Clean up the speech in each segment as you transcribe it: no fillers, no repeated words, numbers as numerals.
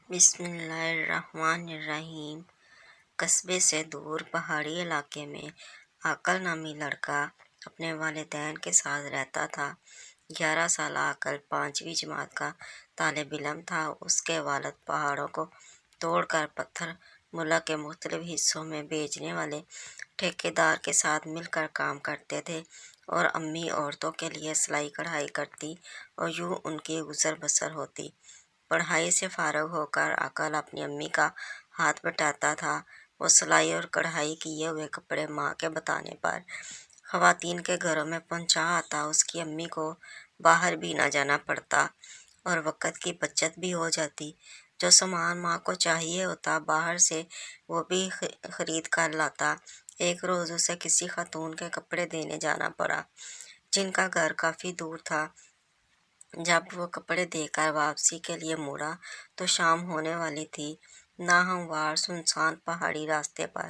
بسم اللہ الرحمن الرحیم۔ قصبے سے دور پہاڑی علاقے میں عاقل نامی لڑکا اپنے والدین کے ساتھ رہتا تھا۔ 11 سالہ عاقل 5ویں جماعت کا طالب علم تھا۔ اس کے والد پہاڑوں کو توڑ کر پتھر ملک کے مختلف حصوں میں بیچنے والے ٹھیکیدار کے ساتھ مل کر کام کرتے تھے، اور امی عورتوں کے لیے سلائی کڑھائی کرتی اور یوں ان کی گزر بسر ہوتی۔ پڑھائی سے فارغ ہو کر عاقل اپنی امی کا ہاتھ بٹاتا تھا۔ وہ سلائی اور کڑھائی کیے ہوئے کپڑے ماں کے بتانے پر خواتین کے گھروں میں پہنچا آتا۔ اس کی امی کو باہر بھی نہ جانا پڑتا اور وقت کی بچت بھی ہو جاتی۔ جو سامان ماں کو چاہیے ہوتا باہر سے وہ بھی خرید کر لاتا۔ ایک روز اسے کسی خاتون کے کپڑے دینے جانا پڑا جن کا گھر کافی دور تھا۔ جب وہ کپڑے دے کر واپسی کے لیے مڑا تو شام ہونے والی تھی۔ ناہموار سنسان پہاڑی راستے پر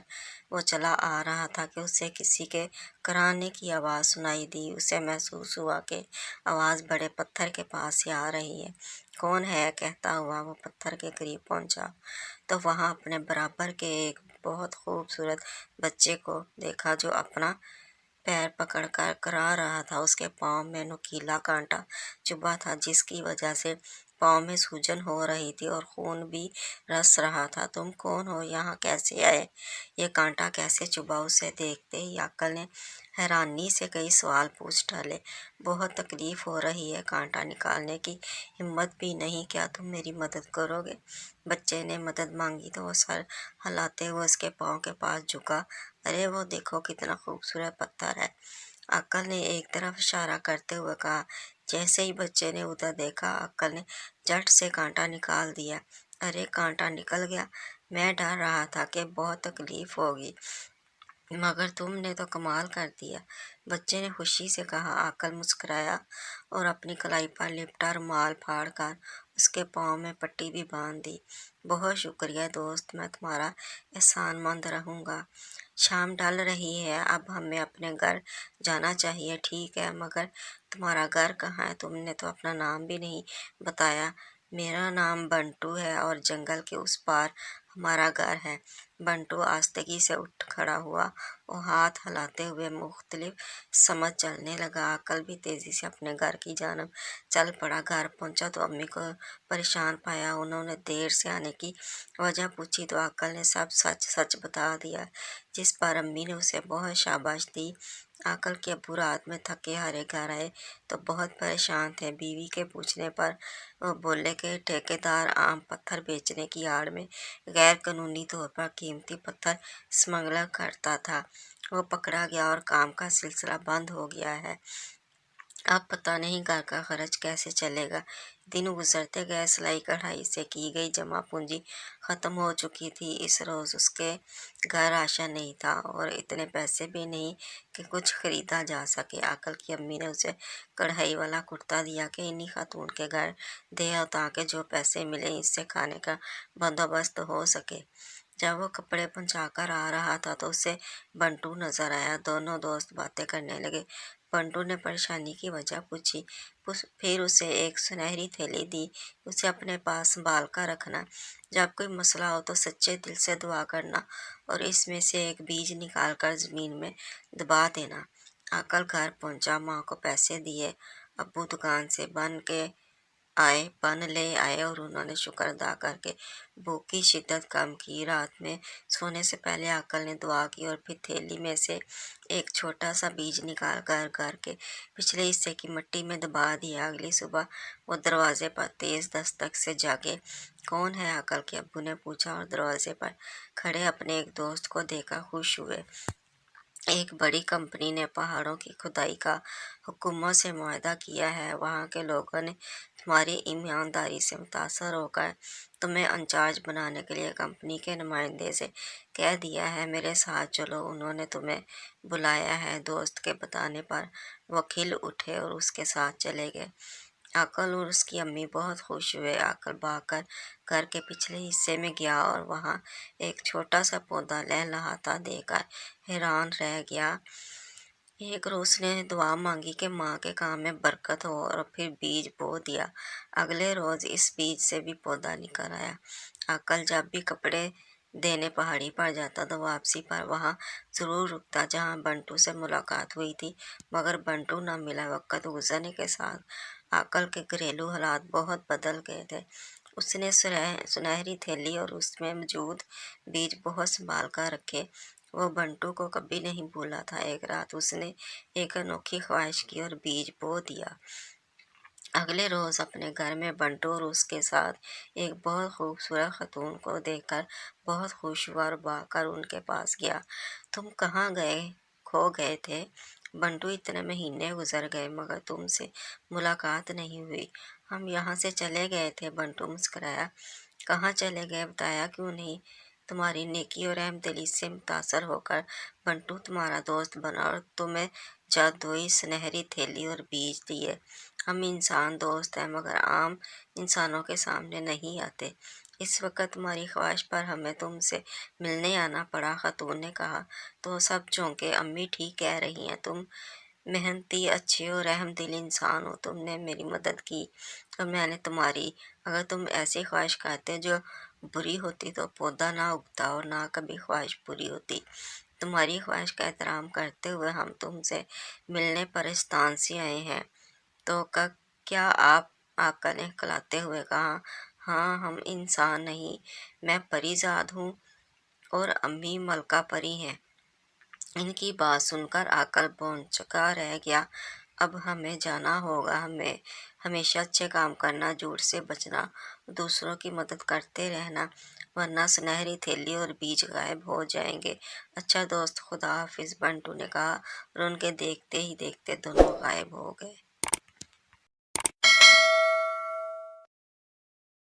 وہ چلا آ رہا تھا کہ اسے کسی کے کرانے کی آواز سنائی دی۔ اسے محسوس ہوا کہ آواز بڑے پتھر کے پاس سے آ رہی ہے۔ کون ہے؟ کہتا ہوا وہ پتھر کے قریب پہنچا تو وہاں اپنے برابر کے ایک بہت خوبصورت بچے کو دیکھا جو اپنا پیر پکڑ کر کرا رہا تھا۔ اس کے پاؤں میں نوکیلا کانٹا چبھا تھا جس کی وجہ سے پاؤں میں سوجن ہو رہی تھی اور خون بھی رس رہا تھا۔ تم کون ہو؟ یہاں کیسے آئے؟ یہ کانٹا کیسے چبھا؟ اسے دیکھتے ہی عاقل نے حیرانی سے کئی سوال پوچھ ڈالے۔ بہت تکلیف ہو رہی ہے، کانٹا نکالنے کی ہمت بھی نہیں، کیا تم میری مدد کرو گے؟ بچے نے مدد مانگی تو وہ سر ہلاتے ہوئے اس کے پاؤں کے پاس جھکا۔ ارے وہ دیکھو کتنا خوبصورت پتھر ہے، عاقل نے ایک طرف اشارہ کرتے ہوئے کہا۔ جیسے ہی بچے نے ادھر دیکھا عاقل نے جھٹ سے کانٹا نکال دیا۔ ارے کانٹا نکل گیا! میں ڈر رہا تھا کہ بہت تکلیف ہوگی، مگر تم نے تو کمال کر دیا، بچے نے خوشی سے کہا۔ عاقل مسکرایا اور اپنی کلائی پر لپٹا رومال پھاڑ کر اس کے پاؤں میں پٹی بھی باندھ دی۔ بہت شکریہ دوست، میں تمہارا احسان مند رہوں گا۔ شام ڈھل رہی ہے، اب ہمیں اپنے گھر جانا چاہیے۔ ٹھیک ہے، مگر تمہارا گھر کہاں ہے؟ تم نے تو اپنا نام بھی نہیں بتایا۔ میرا نام بنٹو ہے اور جنگل کے اس پار ہمارا گھر ہے۔ بنٹو آہستگی سے اٹھ کھڑا ہوا اور ہاتھ ہلاتے ہوئے مختلف سمت چلنے لگا۔ عاقل بھی تیزی سے اپنے گھر کی جانب چل پڑا۔ گھر پہنچا تو امی کو پریشان پایا۔ انہوں نے دیر سے آنے کی وجہ پوچھی تو عاقل نے سب سچ سچ بتا دیا، جس پر امی نے اسے بہت شاباش دی۔ عاقل کے ابو رات میں تھکے ہارے گھر آئے تو بہت پریشان تھے۔ بیوی کے پوچھنے پر وہ بولے کہ ٹھیکیدار عام پتھر بیچنے کی آڑ میں غیر قانونی طور پر قیمتی پتھر اسمگلنگ کرتا تھا۔ وہ پکڑا گیا اور کام کا سلسلہ بند ہو گیا ہے۔ اب پتہ نہیں گھر کا خرچ کیسے چلے گا۔ دن گزرتے گئے، سلائی کڑھائی سے کی گئی جمع پونجی ختم ہو چکی تھی۔ اس روز اس کے گھر راشن نہیں تھا اور اتنے پیسے بھی نہیں کہ کچھ خریدا جا سکے۔ عاقل کی امی نے اسے کڑھائی والا کرتا دیا کہ انہی خاتون کے گھر دے آؤ تاکہ جو پیسے ملیں اس سے کھانے کا بندوبست ہو سکے۔ جب وہ کپڑے پہنچا کر آ رہا تھا تو اسے بنٹو نظر آیا۔ دونوں دوست باتیں کرنے لگے۔ بنٹو نے پریشانی کی وجہ پوچھی، پھر اسے ایک سنہری تھیلی دی۔ اسے اپنے پاس سنبھال کر رکھنا، جب کوئی مسئلہ ہو تو سچے دل سے دعا کرنا اور اس میں سے ایک بیج نکال کر زمین میں دبا دینا۔ عاقل گھر پہنچا، ماں کو پیسے دیے، ابو دکان سے بن لے آئے اور انہوں نے شکر ادا کر کے بھوک کی شدت کم کی۔ رات میں سونے سے پہلے عاقل نے دعا کی اور پھر تھیلی میں سے ایک چھوٹا سا بیج نکال کر گھر کے پچھلے حصے کی مٹی میں دبا دیا۔ اگلی صبح وہ دروازے پر تیز دستک سے جاگے۔ کون ہے؟ عاقل کے ابو نے پوچھا اور دروازے پر کھڑے اپنے ایک دوست کو دیکھا خوش ہوئے۔ ایک بڑی کمپنی نے پہاڑوں کی کھدائی کا حکومت سے معاہدہ کیا ہے۔ وہاں کے لوگوں نے تمہاری ایمانداری سے متاثر ہو کر تمہیں انچارج بنانے کے لیے کمپنی کے نمائندے سے کہہ دیا ہے۔ میرے ساتھ چلو، انہوں نے تمہیں بلایا ہے۔ دوست کے بتانے پر وہ کھل اٹھے اور اس کے ساتھ چلے گئے۔ عاقل اور اس کی امی بہت خوش ہوئے۔ عاقل بھاگ کر گھر کے پچھلے حصے میں گیا اور وہاں ایک چھوٹا سا پودا لہلہاتا دیکھ کر حیران رہ گیا۔ ایک روز نے دعا مانگی کہ ماں کے کام میں برکت ہو اور پھر بیج بو دیا۔ اگلے روز اس بیج سے بھی پودا نکل آیا۔ عقل جب بھی کپڑے دینے پہاڑی پر جاتا تو واپسی پر وہاں ضرور رکتا جہاں بنٹو سے ملاقات ہوئی تھی، مگر بنٹو نہ ملا۔ وقت گزرنے کے ساتھ عقل کے گھریلو حالات بہت بدل گئے تھے۔ اس نے سنہری تھیلی اور اس میں موجود بیج بہت سنبھال کر رکھے۔ وہ بنٹو کو کبھی نہیں بھولا تھا۔ ایک رات اس نے ایک انوکھی خواہش کی اور بیج بو دیا۔ اگلے روز اپنے گھر میں بنٹو اور اس کے ساتھ ایک بہت خوبصورت خاتون کو دیکھ کر بہت خوش ہوا اور بھاگ کر ان کے پاس گیا۔ تم کہاں کھو گئے تھے بنٹو؟ اتنے مہینے گزر گئے مگر تم سے ملاقات نہیں ہوئی۔ ہم یہاں سے چلے گئے تھے، بنٹو مسکرایا۔ کہاں چلے گئے بتایا کیوں نہیں؟ تمہاری نیکی اور رحم دلی سے متاثر ہو کر بنٹو تمہارا دوست بنا اور تمہیں جادوئی سنہری تھیلی اور بیج دیے۔ ہم انسان دوست ہیں مگر عام انسانوں کے سامنے نہیں آتے۔ اس وقت تمہاری خواہش پر ہمیں تم سے ملنے آنا پڑا۔ خاتون نے کہا تو سب چونکے، امی ٹھیک کہہ رہی ہیں، تم محنتی، اچھے اور رحم دل انسان ہو۔ تم نے میری مدد کی اور میں نے تمہاری۔ اگر تم ایسی خواہش کرتے جو بری ہوتی تو پودا نہ اگتا اور نہ کبھی خواہش پوری ہوتی۔ تمہاری خواہش کا احترام کرتے ہوئے ہم تم سے ملنے پرستان سے آئے ہیں۔ تو کیا آپ؟ عقل نے کھلاتے ہوئے کہا۔ ہاں، ہم انسان نہیں، میں پری زاد ہوں اور امی ملکہ پری ہیں۔ ان کی بات سن کر عقل بونچکا رہ گیا۔ اب ہمیں جانا ہوگا۔ ہمیں ہمیشہ اچھے کام کرنا، جھوٹ سے بچنا، دوسروں کی مدد کرتے رہنا، ورنہ سنہری تھیلی اور بیج غائب ہو جائیں گے۔ اچھا دوست، خدا حافظ، بنٹو نے کہا اور ان کے دیکھتے ہی دیکھتے دونوں غائب ہو گئے۔